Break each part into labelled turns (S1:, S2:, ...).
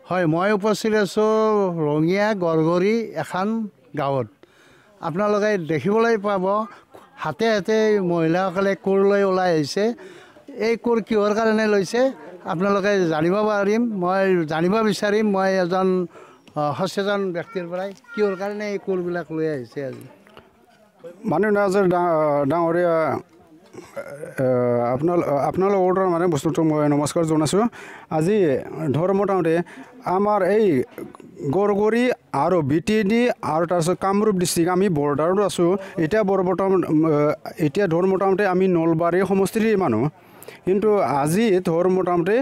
S1: হয়, মই উপস্থিত আছোঁ ৰঙিয়া গড়গড়ি এখন গাঁৱত। আপোনালোকে দেখিবলৈ পাব হাতে হাতে মহিলাসকলে কোৰ লৈ ওলাই আহিছে। এই কোৰ কিহৰ কাৰণে লৈছে আপোনালোকে জানিব পাৰিম, মই জানিব বিচাৰিম মই এজন সচেতন ব্যক্তিৰ পৰাই কিহৰ কাৰণে এই কোৰবিলাক লৈ আহিছে আজি।
S2: মাননীয় ডাঙৰীয়া আপোনালোকৰ মানে বস্তুটো মই নমস্কাৰ জনাইছোঁ। আজি মোটামুটি আমাৰ এই গড়গড়ি আৰু BTD আৰু তাৰপিছত কামৰূপ ডিষ্ট্ৰিক্ট আমি বৰ্ডাৰত আছোঁ। এতিয়া মোটামুটি আমি নলবাৰী সমষ্টিৰ মানুহ, কিন্তু আজি মোটামুটি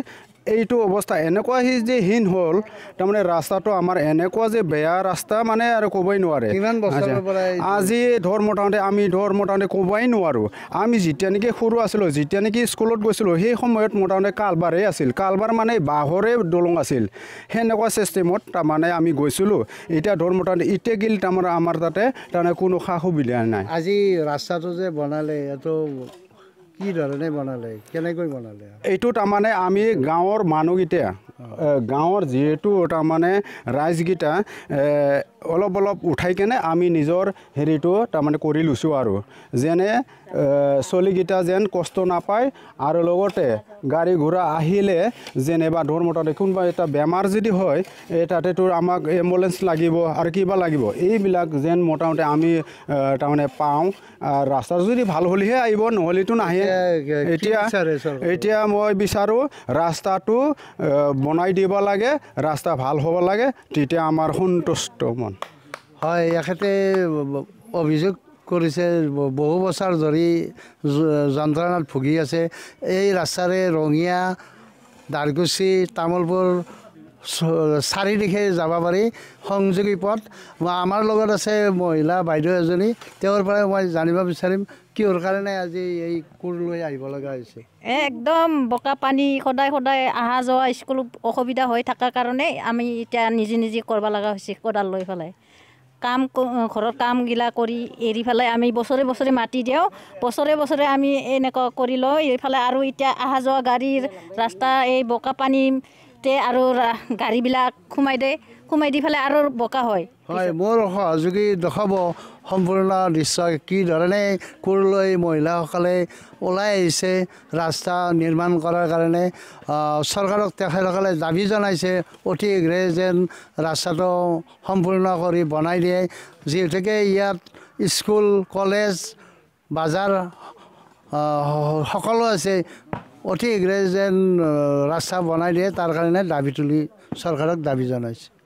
S2: এইটো অৱস্থা এনেকুৱা যে হীন হ'ল, তাৰমানে ৰাস্তাটো আমাৰ এনেকুৱা যে বেয়া ৰাস্তা মানে আৰু ক'বই নোৱাৰে। আজি মোটামুটি আমি মোটামুটি ক'বই নোৱাৰোঁ। আমি যেতিয়া নেকি সৰু আছিলোঁ, যেতিয়া নেকি স্কুলত গৈছিলোঁ, সেই সময়ত মোটামুটি কালবাৰেই আছিল। কালবাৰ মানে বাঁহৰে দলং আছিল, সেনেকুৱা চিষ্টেমত তাৰমানে আমি গৈছিলোঁ। এতিয়া মোটামুটি এতিয়া গিল তাৰমানে আমাৰ তাতে তাৰমানে কোনো সা সুবিধা নাই।
S1: আজি ৰাস্তাটো যে বনালে এইটো কি ধৰণে বনালে, কেনেকৈ বনালে?
S2: এইটো তাৰমানে আমি গাঁৱৰ মানুহকেইটা, গাঁৱৰ যিহেতু তাৰমানে ৰাইজকেইটা অলপ উঠাই কেনে আমি নিজৰ হেৰিটো তাৰমানে কৰি লৈছোঁ আৰু যেনে চলিকেইটা যেন কষ্ট নাপায়, আৰু লগতে গাড়ী ঘোঁৰা আহিলে যেনিবা মোটামুটি কোনোবা এটা বেমাৰ যদি হয় তাতেতো আমাক এম্বুলেঞ্চ লাগিব আৰু কিবা লাগিব, এইবিলাক যেন মোটামুটি আমি তাৰমানে পাওঁ। ৰাস্তা যদি ভাল হ'লেহে আহিব, নহ'লেতো নাহে। এতিয়া মই বিচাৰোঁ ৰাস্তাটো বনাই দিব লাগে, ৰাস্তা ভাল হ'ব লাগে, তেতিয়া আমাৰ সন্তুষ্ট মন
S1: হয়। এখেতে অভিযোগ কৰিছে বহু বছৰ ধৰি যন্ত্ৰণাত ভুগি আছে। এই ৰাস্তাৰে ৰঙিয়া, দাৰকুচি, তামোলপুৰ চাৰিদিশে যাব পাৰি সংযোগী পথ। আমাৰ লগত আছে মহিলা বাইদেউ এজনী, তেওঁৰ পৰাই মই জানিব বিচাৰিম কিহৰ কাৰণে আজি এই কোৰ লৈ আহিব লগা হৈছে।
S3: একদম বোকা পানী সদায় অহা যোৱা স্কুল অসুবিধা হৈ থকাৰ কাৰণে আমি এতিয়া নিজে কৰিব লগা হৈছে। কোদাল লৈ পেলাই ঘৰৰ কামগিলা কৰি এৰি পেলাই আমি বছৰে মাটি দিওঁ, বছৰে আমি এনেকুৱা কৰি লওঁ। এইফালে আৰু এতিয়া অহা যোৱা গাড়ীৰ ৰাস্তা এই বোকা পানীতে আৰু গাড়ীবিলাক সোমাই দি পেলাই আৰু বোকা হয়।
S1: হয়, মোৰ সহযোগী দেখাব সম্পূৰ্ণ দৃশ্য কি ধৰণে কোৰ লৈ মহিলাসকলে ওলাই আহিছে ৰাস্তা নিৰ্মাণ কৰাৰ কাৰণে। চৰকাৰক তেখেতসকলে দাবী জনাইছে অতি শীঘ্ৰে যেন ৰাস্তাটো সম্পূৰ্ণ কৰি বনাই দিয়ে, যিহেতুকে ইয়াত স্কুল, কলেজ, বাজাৰ সকলো আছে। অতি শীঘ্ৰে যেন ৰাস্তা বনাই দিয়ে তাৰ কাৰণে দাবী তুলি চৰকাৰক দাবী জনাইছে।